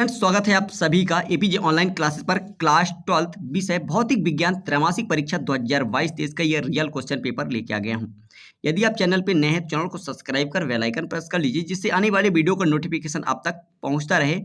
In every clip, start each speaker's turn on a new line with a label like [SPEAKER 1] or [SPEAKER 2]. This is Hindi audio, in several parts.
[SPEAKER 1] फ्रेंड्स, स्वागत है आप सभी का एपीजे ऑनलाइन क्लासेस पर। क्लास 12th विषय भौतिक विज्ञान त्रैमासिक परीक्षा 2022-23 का ये रियल क्वेश्चन पेपर लेके आ गया हूँ। यदि आप चैनल पे नए हैं तो चैनल को सब्सक्राइब कर बेल आइकन प्रेस कर लीजिए, जिससे आने वाले वीडियो का नोटिफिकेशन आप तक पहुँचता रहे।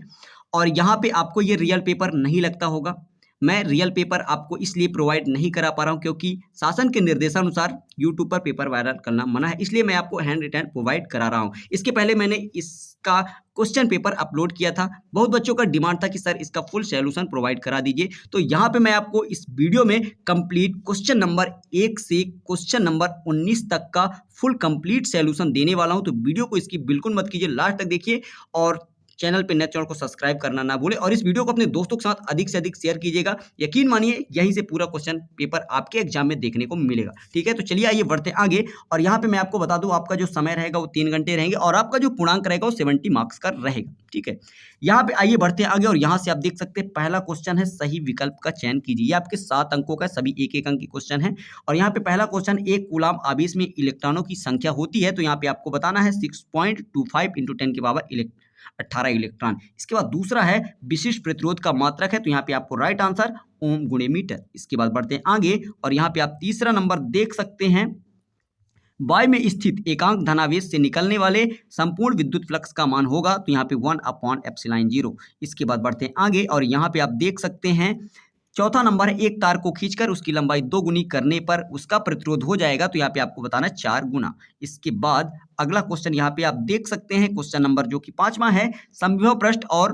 [SPEAKER 1] और यहाँ पे आपको ये रियल पेपर नहीं लगता होगा। मैं रियल पेपर आपको इसलिए प्रोवाइड नहीं करा पा रहा हूँ क्योंकि शासन के निर्देशानुसार यूट्यूब पर पेपर वायरल करना मना है, इसलिए मैं आपको हैंड रिटन प्रोवाइड करा रहा हूँ। इसके पहले मैंने इसका क्वेश्चन पेपर अपलोड किया था। बहुत बच्चों का डिमांड था कि सर इसका फुल सॉल्यूशन प्रोवाइड करा दीजिए, तो यहाँ पे मैं आपको इस वीडियो में कंप्लीट क्वेश्चन नंबर 1 से क्वेश्चन नंबर 19 तक का फुल कंप्लीट सॉल्यूशन देने वाला हूँ। तो वीडियो को इसकी बिल्कुल मत कीजिए, लास्ट तक देखिए और चैनल पे नए चैनल को सब्सक्राइब करना ना भूलें और इस वीडियो को अपने दोस्तों के साथ अधिक से अधिक शेयर कीजिएगा। यकीन मानिए यहीं से पूरा क्वेश्चन पेपर आपके एग्जाम में देखने को मिलेगा। ठीक है, तो चलिए आइए बढ़ते आगे। और यहाँ पे मैं आपको बता दूं, आपका जो समय रहेगा वो 3 घंटे रहेंगे और आपका जो पूर्णांक रहेगा वो 70 मार्क्स का रहेगा। ठीक है, यहाँ पे आइए बढ़ते आगे और यहाँ से आप देख सकते हैं पहला क्वेश्चन है सही विकल्प का चयन कीजिए। ये आपके 7 अंकों का सभी 1-1 अंक के क्वेश्चन है। और यहाँ पे पहला क्वेश्चन, एक कूलाम आवेश में इलेक्ट्रॉनों की संख्या होती है, तो यहाँ पे आपको बताना है 6.25 × 10 की पावर 18 इलेक्ट्रॉन। इसके बाद दूसरा है विशिष्ट प्रतिरोध का मात्रक है, तो यहाँ पे आपको राइट आंसर ओम गुणे मीटर। इसके बाद बढ़ते हैं आगे और यहाँ पे आप तीसरा नंबर देख सकते हैं, वाय में स्थित एकांक धनावेश से निकलने वाले संपूर्ण विद्युत फ्लक्स का मान होगा, तो यहाँ पे 1/ε0। इसके बाद बढ़ते हैं आगे और यहाँ पे आप देख सकते हैं चौथा नंबर है, एक तार को खींचकर उसकी लंबाई 2 गुनी करने पर उसका प्रतिरोध हो जाएगा, तो यहाँ पे आपको बताना है 4 गुना। इसके बाद अगला क्वेश्चन यहाँ पे आप देख सकते हैं, क्वेश्चन नंबर जो कि 5वां है, समविभव पृष्ठ और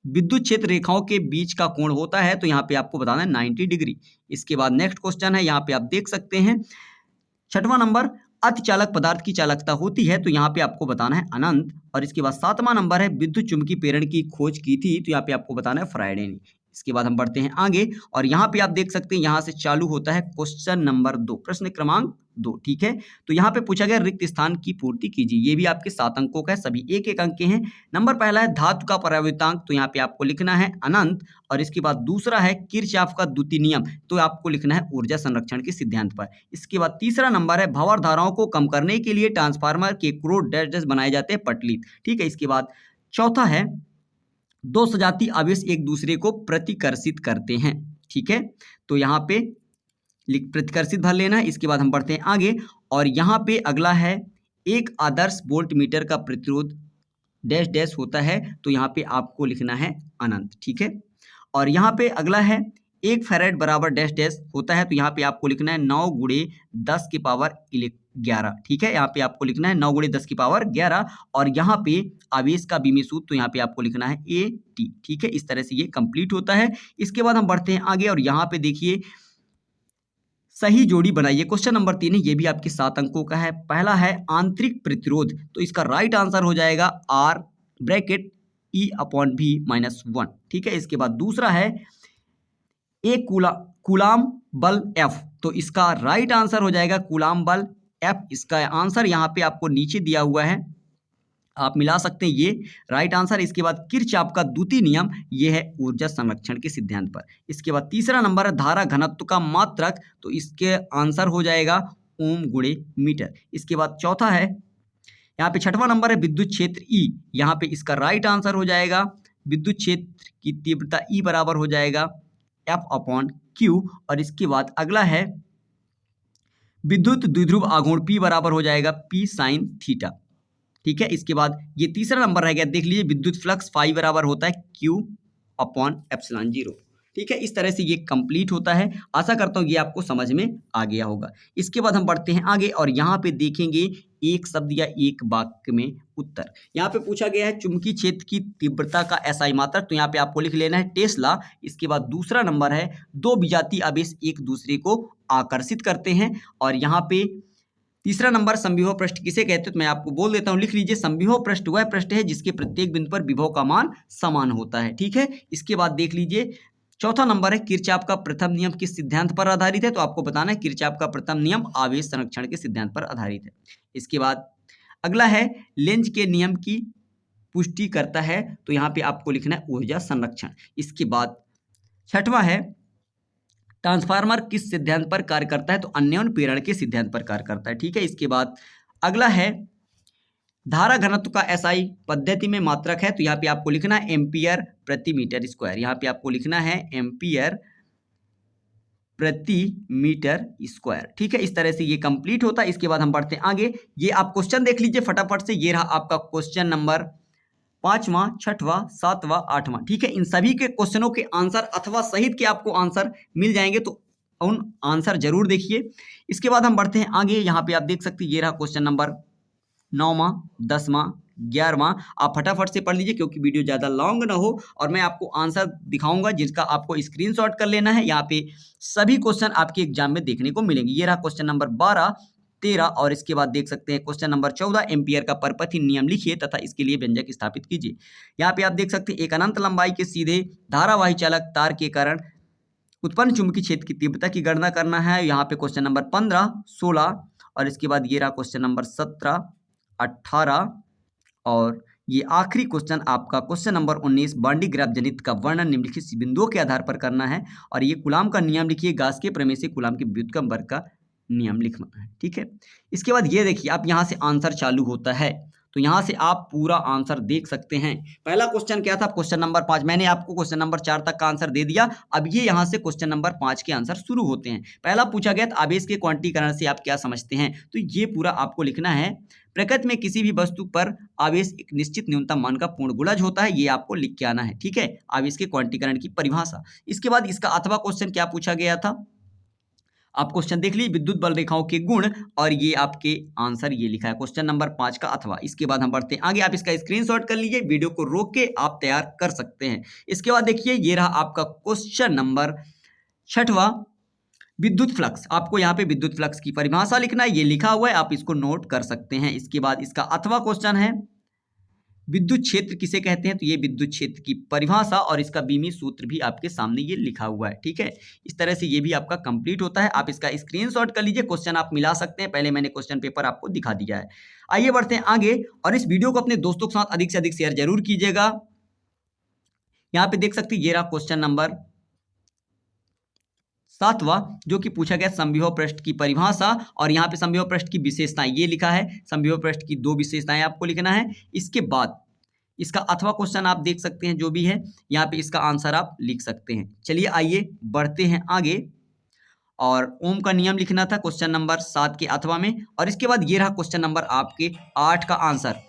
[SPEAKER 1] विद्युत क्षेत्र रेखाओं के बीच का कोण होता है, तो यहाँ पे आपको बताना है 90 डिग्री। इसके बाद नेक्स्ट क्वेश्चन है, यहाँ पे आप देख सकते हैं 6वां नंबर, अतिचालक पदार्थ की चालकता होती है, तो यहाँ पे आपको बताना है अनंत। और इसके बाद 7वां नंबर है, विद्युत चुम्बकीय प्रेरण की खोज की थी, तो यहाँ पे आपको बताना है फ्राइडे ने। इसके बाद हम बढ़ते हैं आगे और यहाँ पे आप देख सकते हैं यहाँ से चालू होता है क्वेश्चन नंबर 2, प्रश्न क्रमांक 2। ठीक है, तो यहाँ पे पूछा गया रिक्त स्थान की पूर्ति कीजिए। ये भी आपके 7 अंकों का है, सभी 1-1 अंक के हैं। नंबर पहला है धातु का परावर्तनांक, तो यहाँ पे आपको लिखना है अनंत। और इसके बाद दूसरा है किरचॉफ का द्वितीय नियम, तो आपको लिखना है ऊर्जा संरक्षण के सिद्धांत पर। इसके बाद तीसरा नंबर है भंवर धाराओं को कम करने के लिए ट्रांसफार्मर के क्रोड डैश डैश बनाए जाते हैं पटलित। ठीक है, इसके बाद चौथा है, 2 सजातीय आवेश एक दूसरे को प्रतिकर्षित करते हैं। ठीक है, तो यहाँ पे प्रतिकर्षित भर लेना है। इसके बाद हम बढ़ते हैं आगे और यहाँ पे अगला है, एक आदर्श वोल्ट मीटर का प्रतिरोध डैश डैश होता है, तो यहाँ पे आपको लिखना है अनंत। ठीक है, और यहाँ पे अगला है, 1 फैराड बराबर डैश डैश होता है, तो यहाँ पे आपको लिखना है 9 × 10 की पावर 11। ठीक है, यहाँ पे आपको लिखना है 9 × 10 की पावर 11। और यहाँ पे आवेश का विमीय सूत्र, तो यहाँ पे आपको लिखना है AT। ठीक है, इस तरह से ये कंप्लीट होता है। इसके बाद हम बढ़ते हैं आगे और यहाँ पे देखिए सही जोड़ी बनाइए। क्वेश्चन नंबर 3 है, ये भी आपके 7 अंकों का है। पहला है आंतरिक प्रतिरोध, तो इसका राइट आंसर हो जाएगा R ब्रैकेट E/V-1। ठीक है, इसके बाद दूसरा है एक कूलाम बल F, तो इसका राइट आंसर हो जाएगा कूलाम बल F। इसका आंसर यहाँ पे आपको नीचे दिया हुआ है, आप मिला सकते हैं, ये राइट आंसर। इसके बाद किरचॉफ का द्वितीय नियम, ये है ऊर्जा संरक्षण के सिद्धांत पर। इसके बाद तीसरा नंबर है धारा घनत्व का मात्रक, तो इसके आंसर हो जाएगा ओम गुणे मीटर। इसके बाद चौथा है, यहाँ पे 6वां नंबर है विद्युत क्षेत्र E, यहाँ पे इसका राइट आंसर हो जाएगा विद्युत क्षेत्र की तीव्रता E बराबर हो जाएगा F/Q। और इसके बाद अगला है विद्युत द्विध्रुव आघूर्ण P बराबर हो जाएगा P sin थीटा। ठीक है, इसके बाद ये तीसरा नंबर रह गया, देख लीजिए विद्युत फ्लक्स फाई बराबर होता है Q/ε0। ठीक है, इस तरह से ये कंप्लीट होता है। आशा करता हूँ ये आपको समझ में आ गया होगा। इसके बाद हम बढ़ते हैं आगे और यहाँ पे देखेंगे एक शब्द या एक वाक्य में उत्तर। यहाँ पे पूछा गया है चुंबकीय क्षेत्र की तीव्रता का SI मात्रक, तो यहाँ पे आपको लिख लेना है टेस्ला। इसके बाद दूसरा नंबर है, 2 विजातीय आवेश एक दूसरे को आकर्षित करते हैं। और यहाँ पे तीसरा नंबर समविभव पृष्ठ किसे कहते हैं, तो मैं आपको बोल देता हूँ, लिख लीजिए समविभव पृष्ठ वह पृष्ठ है जिसके प्रत्येक बिंदु पर विभव का मान समान होता है। ठीक है, इसके बाद देख लीजिए चौथा नंबर है, किरचॉफ का प्रथम नियम किस सिद्धांत पर आधारित है, तो आपको बताना है किरचॉफ का प्रथम नियम आवेश संरक्षण के सिद्धांत पर आधारित है। इसके बाद अगला है लेंज के नियम की पुष्टि करता है, तो यहाँ पे आपको लिखना है ऊर्जा संरक्षण। इसके बाद 6वां है, ट्रांसफार्मर किस सिद्धांत पर कार्य करता है, तो अन्योन्य प्रेरण के सिद्धांत पर कार्य करता है। ठीक है, इसके बाद अगला है धारा घनत्व का एसआई पद्धति में मात्रक है, तो यहाँ पे आपको लिखना है एम्पियर प्रति मीटर स्क्वायर। यहाँ पे आपको लिखना है एम्पियर प्रति मीटर स्क्वायर। ठीक है, इस तरह से ये कंप्लीट होता है। इसके बाद हम बढ़ते हैं आगे। ये आप क्वेश्चन देख लीजिए फटाफट से। ये रहा आपका क्वेश्चन नंबर 5वां, 6वां, 7वां, 8वां। ठीक है, इन सभी के क्वेश्चनों के आंसर अथवा सहित के आपको आंसर मिल जाएंगे, तो उन आंसर जरूर देखिए। इसके बाद हम बढ़ते हैं आगे। यहाँ पे आप देख सकते हैं ये रहा क्वेश्चन नंबर 9वां, 10वां, 11वां। आप फटाफट से पढ़ लीजिए क्योंकि वीडियो ज़्यादा लॉन्ग ना हो, और मैं आपको आंसर दिखाऊंगा जिसका आपको स्क्रीनशॉट कर लेना है। यहाँ पे सभी क्वेश्चन आपके एग्जाम में देखने को मिलेंगे। ये रहा क्वेश्चन नंबर 12, 13 और इसके बाद देख सकते हैं क्वेश्चन नंबर 14, एम्पियर का परपथ नियम लिखिए तथा इसके लिए व्यंजक स्थापित कीजिए। यहाँ पे आप देख सकते हैं एक अनंत लंबाई के सीधे धारावाही चालक तार के कारण उत्पन्न चुंबकीय क्षेत्र की तीव्रता की गणना करना है। यहाँ पे क्वेश्चन नंबर 15, 16 और इसके बाद ये रहा क्वेश्चन नंबर 17, 18 और ये आखिरी क्वेश्चन आपका क्वेश्चन नंबर 19, बांडी ग्राफ जनित का वर्णन निम्नलिखित बिंदुओं के आधार पर करना है। और ये कूलाम का नियम लिखिए, गास के प्रमेय से कूलाम के व्युत्क्रम वर्ग का नियम लिखना है। ठीक है, इसके बाद ये देखिए आप यहाँ से आंसर चालू होता है, तो यहाँ से आप पूरा आंसर देख सकते हैं। पहला क्वेश्चन क्या था, क्वेश्चन नंबर 5। मैंने आपको क्वेश्चन नंबर 4 तक का आंसर दे दिया। अब ये यहाँ से क्वेश्चन नंबर 5 के आंसर शुरू होते हैं। पहला पूछा गया था आवेश के क्वांटीकरण से आप क्या समझते हैं, तो ये पूरा आपको लिखना है। प्रकृति में किसी भी वस्तु पर आवेश एक निश्चित न्यूनतम मान का पूर्ण गुणज होता है, ये आपको लिख के आना है। ठीक है, आवेश के क्वांटीकरण की परिभाषा। इसके बाद इसका अथवा क्वेश्चन क्या पूछा गया था, आप क्वेश्चन देख लीजिए, विद्युत बल रेखाओं के गुण, और ये आपके आंसर ये लिखा है क्वेश्चन नंबर 5 का अथवा। इसके बाद हम बढ़ते हैं आगे। आप इसका स्क्रीनशॉट कर लीजिए, वीडियो को रोक के आप तैयार कर सकते हैं। इसके बाद देखिए ये रहा आपका क्वेश्चन नंबर 6वां, विद्युत फ्लक्स। आपको यहाँ पे विद्युत फ्लक्स की परिभाषा लिखना है, ये लिखा हुआ है, आप इसको नोट कर सकते हैं। इसके बाद इसका अथवा क्वेश्चन है विद्युत क्षेत्र किसे कहते हैं, तो ये विद्युत क्षेत्र की परिभाषा और इसका बीमी सूत्र भी आपके सामने ये लिखा हुआ है। ठीक है, इस तरह से ये भी आपका कंप्लीट होता है। आप इसका स्क्रीनशॉट कर लीजिए, क्वेश्चन आप मिला सकते हैं। पहले मैंने क्वेश्चन पेपर आपको दिखा दिया है। आइए बढ़ते हैं आगे, और इस वीडियो को अपने दोस्तों के साथ अधिक से अधिक शेयर जरूर कीजिएगा। यहाँ पे देख सकते हैं ये रहा क्वेश्चन नंबर 7वां, जो कि पूछा गया समविभव पृष्ठ की परिभाषा, और यहाँ पे समविभव पृष्ठ की विशेषताएं ये लिखा है। समविभव पृष्ठ की 2 विशेषताएं आपको लिखना है। इसके बाद इसका अथवा क्वेश्चन आप देख सकते हैं, जो भी है यहाँ पे इसका आंसर आप लिख सकते हैं। चलिए आइए बढ़ते हैं आगे, और ओम का नियम लिखना था क्वेश्चन नंबर 7 के अथवा में। और इसके बाद ये रहा क्वेश्चन नंबर आपके 8 का आंसर।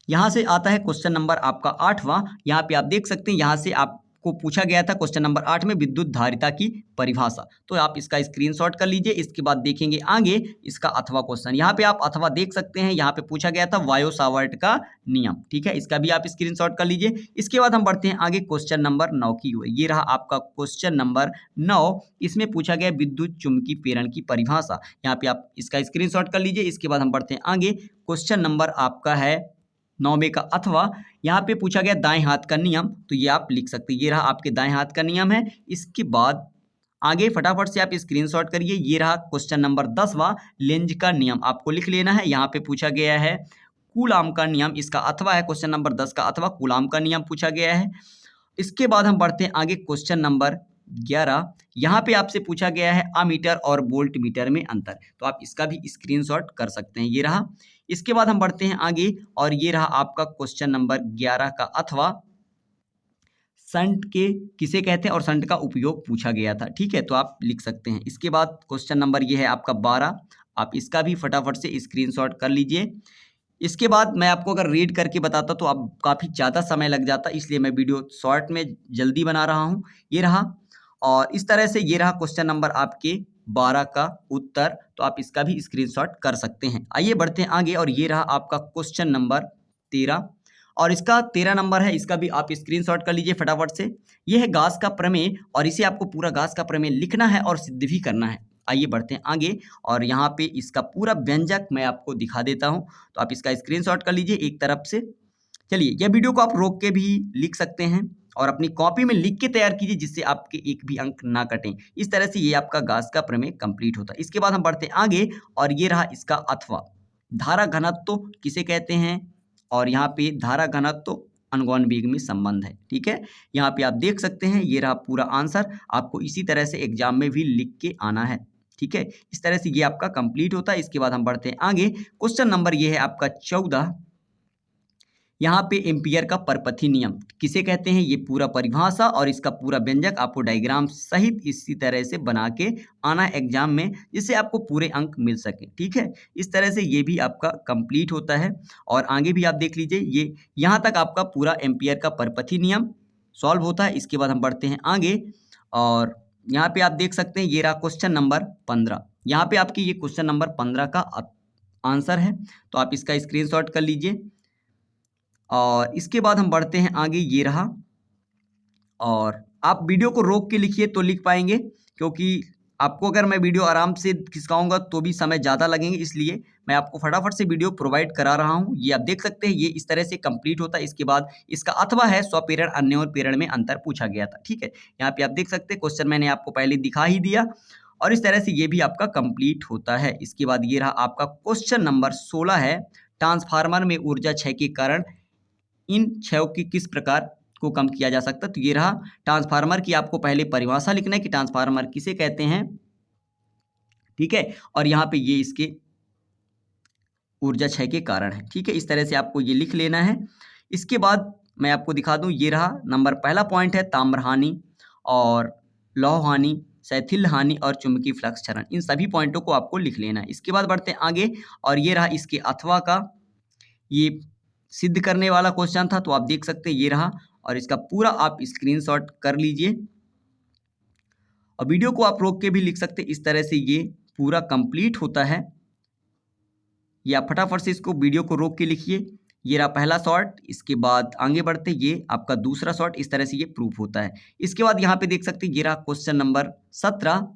[SPEAKER 1] यहाँ से आता है क्वेश्चन नंबर आपका 8वां। यहाँ पे आप देख सकते हैं, यहाँ से आपको पूछा गया था क्वेश्चन नंबर 8 में विद्युत धारिता की परिभाषा, तो आप इसका स्क्रीनशॉट कर लीजिए। इसके बाद देखेंगे आगे इसका अथवा क्वेश्चन। यहाँ पे आप अथवा देख सकते हैं, यहाँ पे पूछा गया था वायो सावर्ट का नियम। ठीक है, इसका भी आप स्क्रीनशॉट कर लीजिए। इसके बाद हम बढ़ते हैं आगे क्वेश्चन नंबर 9 की ओर। ये रहा आपका क्वेश्चन नंबर 9। इसमें पूछा गया विद्युत चुम्बकीय प्रेरण की परिभाषा। यहाँ पे आप इसका स्क्रीनशॉट कर लीजिए। इसके बाद हम बढ़ते हैं आगे, क्वेश्चन नंबर आपका है 9वें का अथवा। यहाँ पे पूछा गया दाएं हाथ का नियम, तो ये आप लिख सकते हैं। ये रहा आपके दाएं हाथ का नियम है। इसके बाद आगे फटाफट से आप स्क्रीनशॉट करिए। ये रहा क्वेश्चन नंबर 10वां, लेंज का नियम आपको लिख लेना है। यहाँ पे पूछा गया है कूलाम का नियम, इसका अथवा है क्वेश्चन नंबर 10 का अथवा, कूलाम का नियम पूछा गया है। इसके बाद हम बढ़ते हैं आगे क्वेश्चन नंबर 11। यहाँ पे आपसे पूछा गया है अमीटर और वोल्ट मीटर में अंतर, तो आप इसका भी स्क्रीनशॉट कर सकते हैं। ये रहा। इसके बाद हम बढ़ते हैं आगे, और ये रहा आपका क्वेश्चन नंबर 11 का अथवा, संट के किसे कहते हैं और संट का उपयोग पूछा गया था। ठीक है, तो आप लिख सकते हैं। इसके बाद क्वेश्चन नंबर ये है आपका 12, आप इसका भी फटाफट से स्क्रीनशॉट कर लीजिए। इसके बाद मैं आपको अगर रीड करके बताता तो आप काफ़ी ज़्यादा समय लग जाता, इसलिए मैं वीडियो शॉर्ट में जल्दी बना रहा हूँ। ये रहा, और इस तरह से ये रहा क्वेश्चन नंबर आपके 12 का उत्तर, तो आप इसका भी स्क्रीनशॉट कर सकते हैं। आइए बढ़ते हैं आगे, और ये रहा आपका क्वेश्चन नंबर 13, और इसका 13 नंबर है। इसका भी आप स्क्रीनशॉट कर लीजिए फटाफट से। ये है गास का प्रमेय, और इसे आपको पूरा गास का प्रमेय लिखना है और सिद्ध भी करना है। आइए बढ़ते हैं आगे, और यहाँ पे इसका पूरा व्यंजक मैं आपको दिखा देता हूँ, तो आप इसका स्क्रीनशॉट कर लीजिए एक तरफ से। चलिए, यह वीडियो को आप रोक के भी लिख सकते हैं और अपनी कॉपी में लिख के तैयार कीजिए, जिससे आपके एक भी अंक ना कटें। इस तरह से ये आपका गास का प्रमेय कंप्लीट होता है। इसके बाद हम बढ़ते हैं आगे, और ये रहा इसका अथवा, धारा घनत्व किसे कहते हैं, और यहाँ पे धारा घनत्व अनुगौण वेग में संबंध है। ठीक है, यहाँ पे आप देख सकते हैं। ये रहा पूरा आंसर, आपको इसी तरह से एग्जाम में भी लिख के आना है। ठीक है, इस तरह से ये आपका कंप्लीट होता है। इसके बाद हम बढ़ते हैं आगे। क्वेश्चन नंबर ये है आपका 14। यहाँ पे एम्पियर का परपथी नियम किसे कहते हैं, ये पूरा परिभाषा और इसका पूरा व्यंजक आपको डायग्राम सहित इसी तरह से बना के आना है एग्जाम में, जिससे आपको पूरे अंक मिल सके। ठीक है, इस तरह से ये भी आपका कंप्लीट होता है। और आगे भी आप देख लीजिए, ये यहाँ तक आपका पूरा एम्पियर का परपथी नियम सॉल्व होता है। इसके बाद हम बढ़ते हैं आगे और यहाँ पे आप देख सकते हैं ये रहा क्वेश्चन नंबर 15। यहाँ पे आपकी ये क्वेश्चन नंबर 15 का आंसर है, तो आप इसका स्क्रीनशॉट कर लीजिए। और इसके बाद हम बढ़ते हैं आगे, ये रहा। और आप वीडियो को रोक के लिखिए तो लिख पाएंगे, क्योंकि आपको अगर मैं वीडियो आराम से खिसकाऊंगा तो भी समय ज़्यादा लगेंगे, इसलिए मैं आपको फटाफट से वीडियो प्रोवाइड करा रहा हूं। ये आप देख सकते हैं, ये इस तरह से कंप्लीट होता है। इसके बाद इसका अथवा है स्वपेरण अन्य और पेरण में अंतर पूछा गया था। ठीक है, यहाँ पे आप देख सकते हैं क्वेश्चन मैंने आपको पहले दिखा ही दिया और इस तरह से ये भी आपका कंप्लीट होता है। इसके बाद ये रहा आपका क्वेश्चन नंबर 16 है, ट्रांसफार्मर में ऊर्जा क्षय के कारण इन क्षयों की किस प्रकार को कम किया जा सकता है। तो ये रहा ट्रांसफार्मर की आपको पहले परिभाषा लिखना है कि ट्रांसफार्मर किसे कहते हैं। ठीक है, और यहाँ पे ये इसके ऊर्जा क्षय के कारण है। ठीक है, इस तरह से आपको ये लिख लेना है। इसके बाद मैं आपको दिखा दूं, ये रहा नंबर पहला पॉइंट है ताम्र हानि और लौह हानि, शैथिल हानि और चुंबकीय फ्लक्स क्षरण। इन सभी पॉइंटों को आपको लिख लेना है। इसके बाद बढ़ते हैं आगे और ये रहा इसके अथवा का ये सिद्ध करने वाला क्वेश्चन था, तो आप देख सकते हैं ये रहा और इसका पूरा आप स्क्रीनशॉट कर लीजिए और वीडियो को आप रोक के भी लिख सकते हैं। इस तरह से ये पूरा कंप्लीट होता है। या फटाफट से इसको वीडियो को रोक के लिखिए। ये रहा पहला शॉट, इसके बाद आगे बढ़ते ये आपका दूसरा शॉट, इस तरह से ये प्रूफ होता है। इसके बाद यहाँ पे देख सकते हैं ये रहा क्वेश्चन नंबर 17,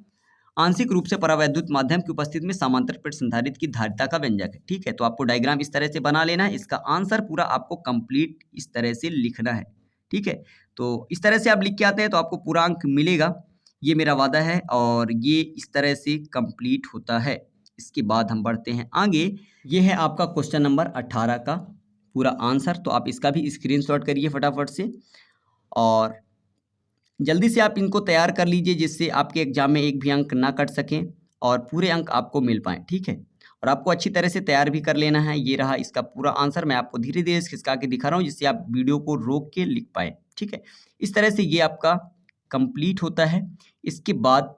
[SPEAKER 1] आंशिक रूप से परावैद्युत माध्यम की उपस्थिति में समांतर प्लेट संधारित्र की धारिता का व्यंजक है। ठीक है, तो आपको डायग्राम इस तरह से बना लेना है। इसका आंसर पूरा आपको कंप्लीट इस तरह से लिखना है। ठीक है, तो इस तरह से आप लिख के आते हैं तो आपको पूरा अंक मिलेगा, ये मेरा वादा है। और ये इस तरह से कंप्लीट होता है। इसके बाद हम बढ़ते हैं आगे। ये है आपका क्वेश्चन नंबर 18 का पूरा आंसर, तो आप इसका भी स्क्रीनशॉट करिए फटाफट से और जल्दी से आप इनको तैयार कर लीजिए, जिससे आपके एग्जाम में एक भी अंक ना कट सकें और पूरे अंक आपको मिल पाएँ। ठीक है, और आपको अच्छी तरह से तैयार भी कर लेना है। ये रहा इसका पूरा आंसर, मैं आपको धीरे धीरे खिसका के दिखा रहा हूँ, जिससे आप वीडियो को रोक के लिख पाएँ। ठीक है, इस तरह से ये आपका कंप्लीट होता है। इसके बाद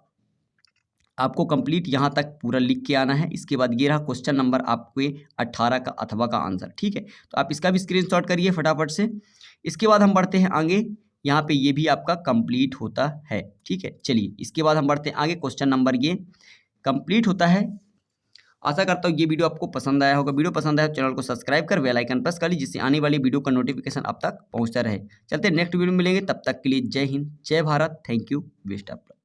[SPEAKER 1] आपको कंप्लीट यहाँ तक पूरा लिख के आना है। इसके बाद ये रहा क्वेश्चन नंबर आपके 18 का अथवा का आंसर। ठीक है, तो आप इसका भी स्क्रीनशॉट करिए फटाफट से। इसके बाद हम बढ़ते हैं आगे, यहाँ पे ये भी आपका कंप्लीट होता है। ठीक है, चलिए इसके बाद हम बढ़ते हैं आगे। क्वेश्चन नंबर ये कंप्लीट होता है। आशा करता हूँ ये वीडियो आपको पसंद आया होगा। वीडियो पसंद आया तो चैनल को सब्सक्राइब कर बेल आइकन प्रेस कर लीजिए, जिससे आने वाली वीडियो का नोटिफिकेशन आप तक पहुँचता रहे। चलते नेक्स्ट वीडियो में मिलेंगे, तब तक के लिए जय हिंद, जय Bharat, thank you, best of luck.